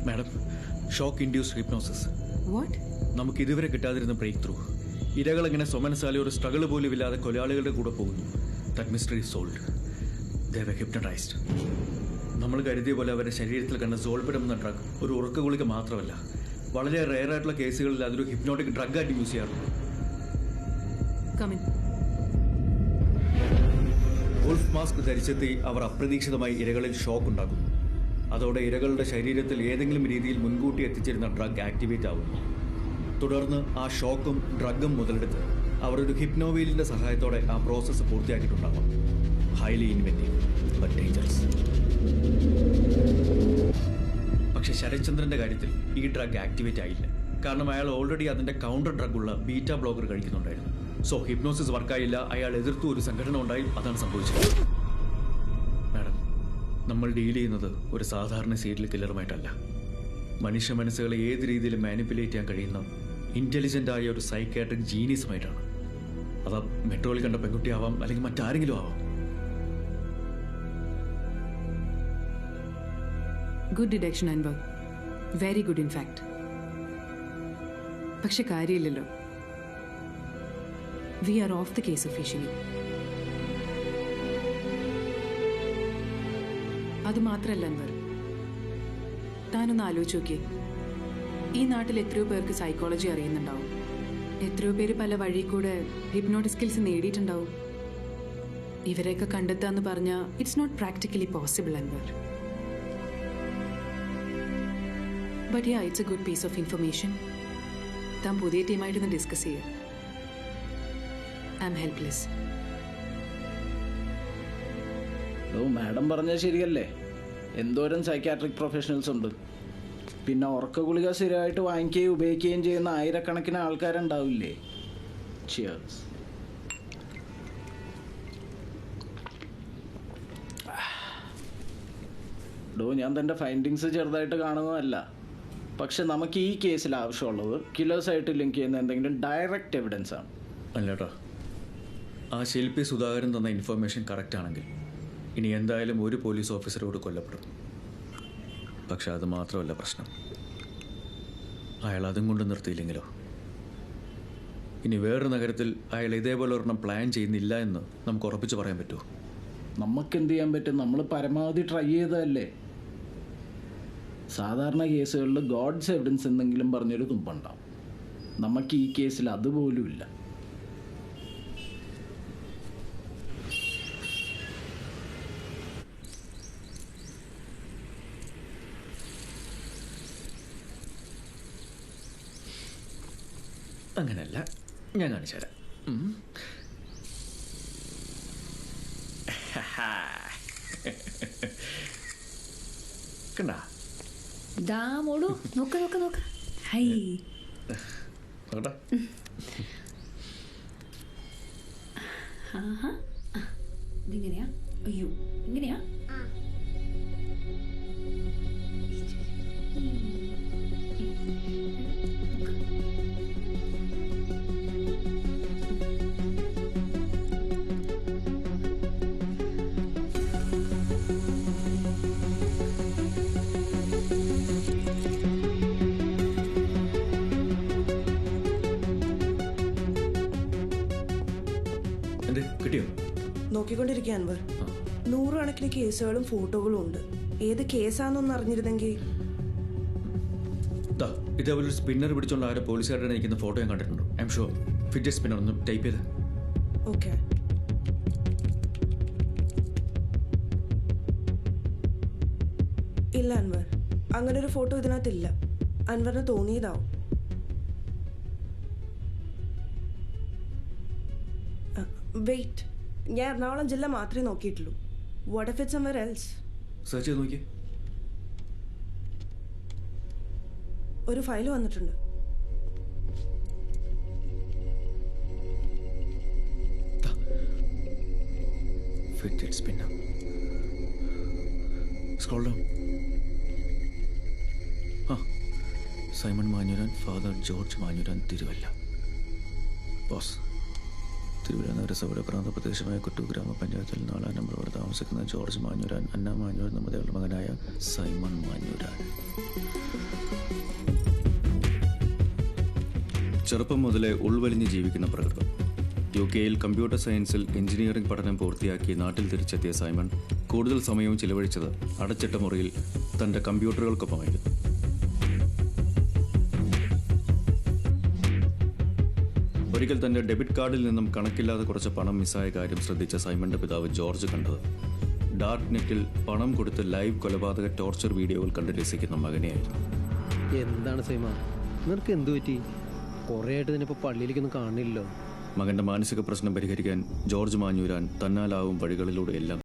Madam, shock induced hypnosis. What? നമുക്ക് ഇതുവരെ കിട്ടാതിരുന്ന break through. ഇരകൾ എങ്ങനെ സ്വമനസാലി ഒരു സ്ട്രഗിൾ പോലും ഇല്ലാതെ കൊലയാളികളുടെ കൂടെ പോകുന്നു. That mystery solved. They were hypnotised. നമ്മൾ കരുതിയ പോലെ അവരുടെ ശരീരത്തിൽ കണ്ട സോൾബിഡം എന്ന ഡ്രഗ് ഒരു ഉറക്ക ഗുളിക മാത്രമല്ല, വളരെ റെയർ ആയിട്ടുള്ള കേസുകളിൽ അതൊരു ഹിപ്നോട്ടിക് ഡ്രഗായിട്ട് യൂസ് ചെയ്യാറുണ്ട്. വോൾഫ് മാസ്ക് ധരിച്ചെത്തി അവർ അപ്രതീക്ഷിതമായി ഇരകളിൽ ഷോക്ക് ഉണ്ടാക്കുന്നു. അതോടെ ഇരകളുടെ ശരീരത്തിൽ ഏതെങ്കിലും രീതിയിൽ മുൻകൂട്ടി എത്തിച്ചിരുന്ന ഡ്രഗ് ആക്ടിവേറ്റ് ആവുന്നു. തുടർന്ന് ആ ഷോക്കും ഡ്രഗും മുതലെടുത്ത് അവർ ഒരു ഹിപ്നോവീലിന്റെ സഹായത്തോടെ ആ പ്രോസസ്സ് പൂർത്തിയാക്കിയിട്ടുണ്ടാകും. Highly inventive but dangerous. പക്ഷെ ശരത്ചന്ദ്രന്റെ കാര്യത്തിൽ ഈ ഡ്രഗ് ആക്ടിവേറ്റ് ആയില്ല. കാരണം അയാൾ ഓൾറെഡി അതിന്റെ കൗണ്ടർ ഡ്രഗുള്ള ബീറ്റ ബ്ലോക്കർ കഴിക്കുന്നുണ്ടായിരുന്നു. സോ ഹിപ്നോസിസ് വർക്കായില്ല. അയാൾ എതിർത്തു ഒരു സംഘടന ഉണ്ടായി. അതാണ് സംഭവിച്ചത്. മാഡം, നമ്മൾ ഡീൽ ചെയ്യുന്നത് ഒരു സാധാരണ സീരിയൽ കില്ലറുമായിട്ടല്ല. മനുഷ്യ മനസ്സുകളെ ഏത് രീതിയിലും മാനിപ്പുലേറ്റ് ചെയ്യാൻ കഴിയുന്ന ഇന്റലിജന്റ് ആയ ഒരു സൈക്കാട്രിക് ജീനിയസുമായിട്ടാണ്. അത് മെട്രോയിൽ കണ്ട പെൺകുട്ടിയാവാം, അല്ലെങ്കിൽ മറ്റാരെങ്കിലും ആവാം. Good deduction Anwar, very good in fact. പക്ഷെ കാര്യമില്ലല്ലോ. We are off the case officially. അത് മാത്രമല്ല അൻവർ, താനൊന്ന് ആലോചിച്ച് നോക്കിയേ. ഈ നാട്ടിൽ എത്രയോ പേർക്ക് സൈക്കോളജി അറിയുന്നുണ്ടാവും. എത്രയോ പേര് പല വഴി കൂടെ ഹിപ്നോട്ടിക് സ്കിൽസ് നേടിയിട്ടുണ്ടാവും. ഇവരെയൊക്കെ കണ്ടെത്താന്ന് പറഞ്ഞാൽ it's not practically possible Anwar. But yeah, it's a good piece of information. താൻ പുതിയ ടീമായിട്ടൊന്ന് ഡിസ്കസ് ചെയ്യുക. I'm helpless. മാഡം പറഞ്ഞത് ശരിയല്ലേ? എന്തോരം സൈക്കാട്രിക് പ്രൊഫഷണൽസ് ഉണ്ട്. പിന്നെ ഉറക്ക ഗുളിക സ്ഥിരമായിട്ട് വാങ്ങിക്കുകയും ഉപയോഗിക്കുകയും ചെയ്യുന്ന ആയിരക്കണക്കിന് ആൾക്കാരുണ്ടാവില്ലേ? ചിയേഴ്സ്. ഞാൻ തൻ്റെ ഫൈൻഡിങ്സ് ചെറുതായിട്ട് കാണുന്നതല്ല. പക്ഷെ നമുക്ക് ഈ കേസിൽ ആവശ്യമുള്ളത് കില്ലേഴ്സായിട്ട് ലിങ്ക് ചെയ്യുന്ന എന്തെങ്കിലും ഡയറക്റ്റ് എവിഡൻസ് ആണ്. അല്ലേട്ടാ, ആ ശില്പി സുധാകരൻ തന്ന ഇൻഫർമേഷൻ കറക്റ്റ് ആണെങ്കിൽ ഇനി എന്തായാലും ഒരു പോലീസ് ഓഫീസറോട് കൊല്ലപ്പെടും. പക്ഷെ അത് മാത്രമല്ല പ്രശ്നം. അയാൾ അതും കൊണ്ട് നിർത്തിയില്ലെങ്കിലോ? ഇനി വേറൊരു നഗരത്തിൽ അയാൾ ഇതേപോലെ ഒരെണ്ണം പ്ലാൻ ചെയ്യുന്നില്ല എന്ന് നമുക്ക് ഉറപ്പിച്ച് പറയാൻ പറ്റുമോ? നമുക്കെന്ത് ചെയ്യാൻ പറ്റും? നമ്മൾ പരമാവധി ട്രൈ ചെയ്തതല്ലേ. സാധാരണ കേസുകളിൽ ഗോഡ്സ് എവിഡൻസ് എന്തെങ്കിലും പറഞ്ഞൊരു തുമ്പുണ്ടാവും. നമുക്ക് ഈ കേസിൽ അതുപോലും ഇല്ല. അങ്ങനെയല്ല, ഞാൻ കാണിച്ചു തരാം. കണ്ടാ? ദാ മോളു, നോക്ക് നോക്ക് നോക്ക്. ഹൈ, നോക്കട്ടെ. ഇതിങ്ങനെയാ? അയ്യോ, ഇങ്ങനെയാ? കിട്ടിയോ? നോക്കിക്കൊണ്ടിരിക്കുക അൻവർ. 100 കണക്കിന് കേസുകളും ഫോട്ടോകളും ഉണ്ട്. ഏത് കേസാണെന്നൊന്ന് അറിഞ്ഞിരുന്നെങ്കിൽ. ഇതേപോലെ ഒരു സ്പിന്നർ പിടിച്ചോണ്ട് ആരോ പോലീസുകാരുടെ നിൽക്കുന്ന ഫോട്ടോ ഞാൻ കണ്ടിട്ടുണ്ട്. I am sure. Fidget spinner ഒന്ന് ടൈപ്പ് ചെയ്ത്. ഓക്കെ. ഇല്ല അൻവർ, അങ്ങനെ ഒരു ഫോട്ടോ ഇതിനകത്തില്ല. അൻവറിന് തോന്നിയതാവും. വെയിറ്റ്, ഞാൻ എറണാകുളം ജില്ല മാത്രമേ നോക്കിയിട്ടുള്ളൂ. What if it's somewhere else? Search ചെയ്ത് നോക്കി. ഒരു ഫയൽ വന്നിട്ടുണ്ട്. Fidget spinner. Scroll down. Simon Manjooran, Father George Manjooran, Thiruvalla. Boss, Thiruvalla നഗരസഭയുടെ പ്രാന്ത പ്രദേശമായ കുട്ടൂർ ഗ്രാമപഞ്ചായത്തിൽ 4-ാം നമ്പർ വരെ താമസിക്കുന്ന ജോർജ് മാഞ്ഞുരാൻ, അന്ന മാഞ്ഞുരാൻ ദമ്പതികളുടെ മകനായ സൈമൺ മാഞ്ഞുരാൻ. ചെറുപ്പം മുതലേ ഉൾവലിഞ്ഞ് ജീവിക്കുന്ന പ്രകൃതം. UK-യിൽ കമ്പ്യൂട്ടർ സയൻസിൽ എഞ്ചിനീയറിംഗ് പഠനം പൂർത്തിയാക്കി നാട്ടിൽ തിരിച്ചെത്തിയ സൈമൺ കൂടുതൽ സമയവും ചിലവഴിച്ചത് അടച്ചിട്ട മുറിയിൽ തൻ്റെ കമ്പ്യൂട്ടറുകൾക്കൊപ്പമായിരുന്നു. ഒരിക്കൽ തൻ്റെ ഡെബിറ്റ് കാർഡിൽ നിന്നും കണക്കില്ലാതെ കുറച്ച് പണം മിസ്സായ കാര്യം ശ്രദ്ധിച്ച സൈമണിൻ്റെ പിതാവ് ജോർജ് കണ്ടത് ഡാർക്ക് നെറ്റിൽ പണം കൊടുത്ത് ലൈവ് കൊലപാതക ടോർച്ചർ വീഡിയോകൾ കണ്ട് രസിക്കുന്ന മകനെയായിരുന്നു. എന്താണ് സൈമ, നിനക്ക് എന്തു പറ്റി? കുറേ ആയിട്ട് ഇതിനിപ്പോൾ പള്ളിയിലേക്കൊന്നും കാണില്ലല്ലോ. മകൻ്റെ മാനസിക പ്രശ്നം പരിഹരിക്കാൻ ജോർജ് മാഞ്ഞൂരാൻ തന്നാലാവും വഴികളിലൂടെ എല്ലാം